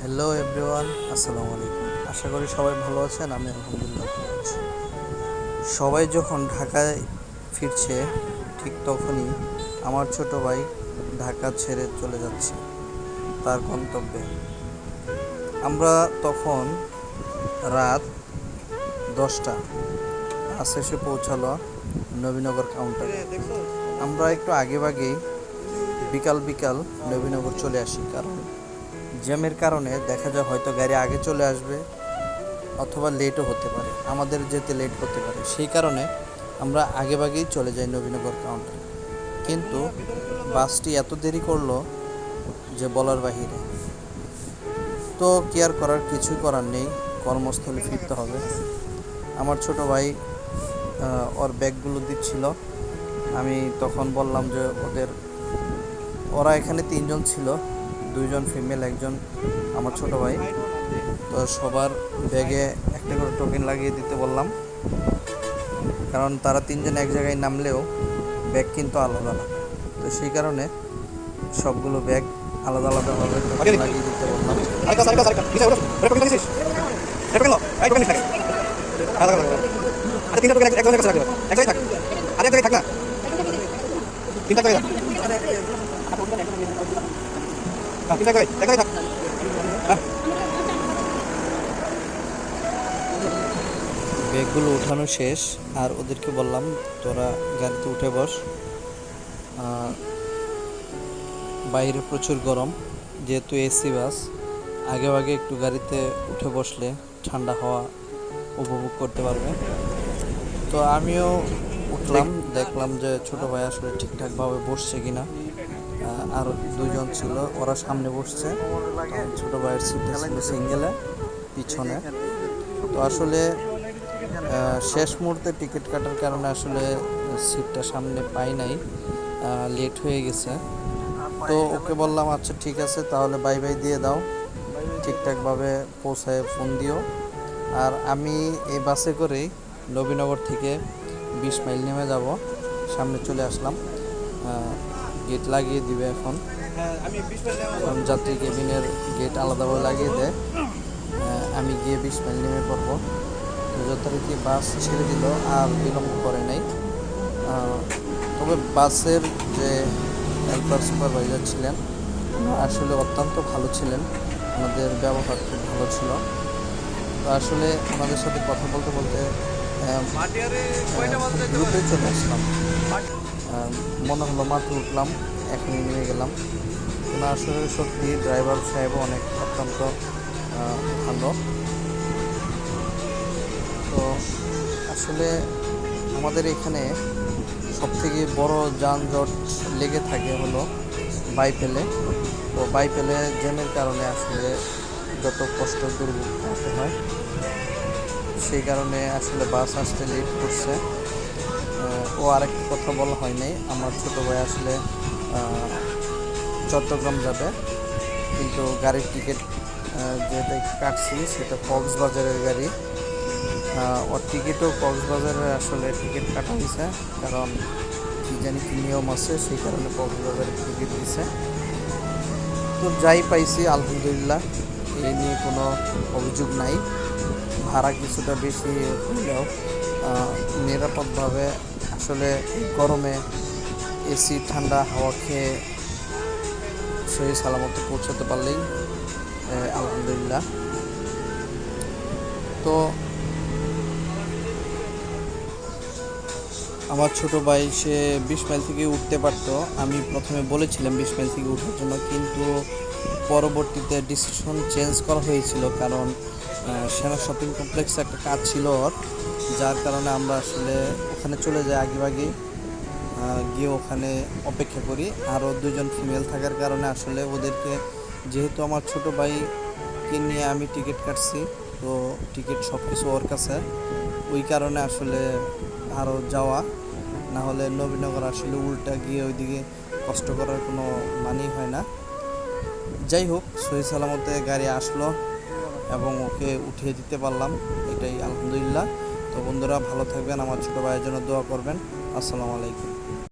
Hello everyone, আসসালামু আলাইকুম। আশা করি সবাই ভালো আছেন। আমি আলহামদুলিল্লাহ ভালো আছি। সবাই যখন ঢাকায় ফিরছে ঠিক তখনই আমার ছোট ভাই ঢাকা ছেড়ে চলে যাচ্ছে তার গন্তব্যে। আমরা তখন রাত 10টা, বাস এসে পৌঁছালো নবীনগর কাউন্টারে। আমরা একটু আগেভাগেই বিকাল বিকাল নবীনগর চলে আসি, কারণ জ্যামের কারণে দেখা যায় হয়তো গাড়ি আগে চলে আসবে অথবা লেটও হতে পারে, আমাদের যেতে লেট হতে পারে। সেই কারণে আমরা আগেভাগেই চলে যাই নবীনগর কাউন্টারে। কিন্তু বাসটি এত দেরি করলো যে বলার বাহিরে। তো কি আর করার, কিছুই করার নেই, কর্মস্থলে ফিরতে হবে। আমার ছোট ভাই ওর ব্যাগগুলো দিচ্ছিল। আমি তখন বললাম যে ওরা এখানে 3জন ছিল, 2জন ফিমেল, একজন আমার ছোট ভাই। তো সবার ব্যাগে একটা করে টোকেন লাগিয়ে দিতে বললাম, কারণ তারা 3জন এক জায়গায় নামলেও ব্যাগ কিন্তু আলাদা আলাদা। তো সেই কারণে সবগুলো ব্যাগ আলাদা আলাদাভাবে টোকেন লাগিয়ে দিতে বললাম। ব্যাগগুলো উঠানো শেষ, আর ওদেরকে বললাম তোরা গাড়িতে উঠে বস। বাইরে প্রচুর গরম, যেহেতু এসি বাস, আগে আগে একটু গাড়িতে উঠে বসলে ঠান্ডা হাওয়া উপভোগ করতে পারবে। তো আমিও উঠলাম, দেখলাম যে ছোট ভাই আসলে ঠিকঠাকভাবে বসছে কিনা। আর 2জন ছিল, ওরা সামনে বসছে, ছোট ভাইয়ের সিটটা ছিল সিঙ্গেলে পিছনে। তো আসলে শেষ মুহূর্তে টিকিট কাটার কারণে আসলে সিটটা সামনে পাই নাই, লেট হয়ে গেছে। তো ওকে বললাম আচ্ছা ঠিক আছে, তাহলে বাই বাই দিয়ে দাও, ঠিকঠাকভাবে পৌঁছায় ফোন দিও। আর আমি এই বাসে করেই নবীনগর থেকে 20 মাইল নেমে যাব। সামনে চলে আসলাম, গেট লাগিয়ে দিবে এখন যাত্রী কেবিনের গেট আলাদাভাবে লাগিয়ে দেয়। আমি গিয়ে 20 মাইল নেমে পড়বো। তো যথারীতি বাস ছেড়ে দিল, আর বিলম্ব করে নাই। তবে বাসের যে হেল্পার সুপারভাইজার ছিলেন, আসলে অত্যন্ত ভালো ছিলেন, আমাদের ব্যবহার খুব ভালো ছিল। তো আসলে আমাদের সাথে কথা বলতে বলতে দ্রুতই চলে আসলাম। মনে হলো মাত্র উঠলাম, এখনই নেমে গেলাম। না, আসলে সত্যি ড্রাইভার সাহেবও অত্যন্ত ভালো। তো আসলে আমাদের এখানে সবথেকে বড় যানজট লেগে থাকে হলো বাইপেলে। তো বাইপেলে জ্যামের কারণে আসলে যত কষ্ট দুর্ভোগ করতে হয়, সেই কারণে আসলে বাস আসতে লেট করছে। ও আরেকটা কথা বলা হয় নাই, আমার ছোটো ভাই আসলে চট্টগ্রাম যাবে, কিন্তু গাড়ির টিকিট যেটা কাটছি সেটা কক্সবাজারের গাড়ি। ওর টিকিটও কক্সবাজারের আসলে টিকিট কাটা হয়েছে, কারণ কী জানি কী নিয়ম আছে, সেই কারণে কক্সবাজারের টিকিট দিছে। তো যাই পাইছি আলহামদুলিল্লাহ, এই নিয়ে কোনো অভিযোগ নাই। ভাড়া কিছুটা বেশি হলেও নিরাপদভাবে আসলে গরমে এসি ঠান্ডা হাওয়া খেয়ে সহি সালামতে পৌঁছাতে পারলেই আলহামদুলিল্লাহ। তো আমার ছোটো ভাই সে 20 মাইল থেকে উঠতে পারতো। আমি প্রথমে বলেছিলাম 20 মাইল থেকে ওঠার জন্য, কিন্তু পরবর্তীতে ডিসিশন চেঞ্জ করা হয়েছিল, কারণ সেনা শপিং কমপ্লেক্সে একটা কাজ ছিল ওর, যার কারণে আমরা আসলে ওখানে চলে যাই আগেভাগে, গিয়ে ওখানে অপেক্ষা করি। আরও 2জন ফিমেল থাকার কারণে আসলে ওদেরকে, যেহেতু আমার ছোটো ভাইকে নিয়ে আমি টিকিট কাটছি, তো টিকিট সব কিছু ওর কাছে, ওই কারণে আসলে আরও যাওয়া, না হলে নবীনগর আসলে উল্টা গিয়ে ওইদিকে কষ্ট করার কোনো মানেই হয় না। যাই হোক, সহি সালামতে গাড়ি আসলো এবং ওকে উঠিয়ে দিতে পারলাম, এটাই আলহামদুলিল্লাহ। তো বন্ধুরা ভালো থাকবেন, আমার ছোটো ভাইয়ের জন্য দোয়া করবেন। আসসালামু আলাইকুম।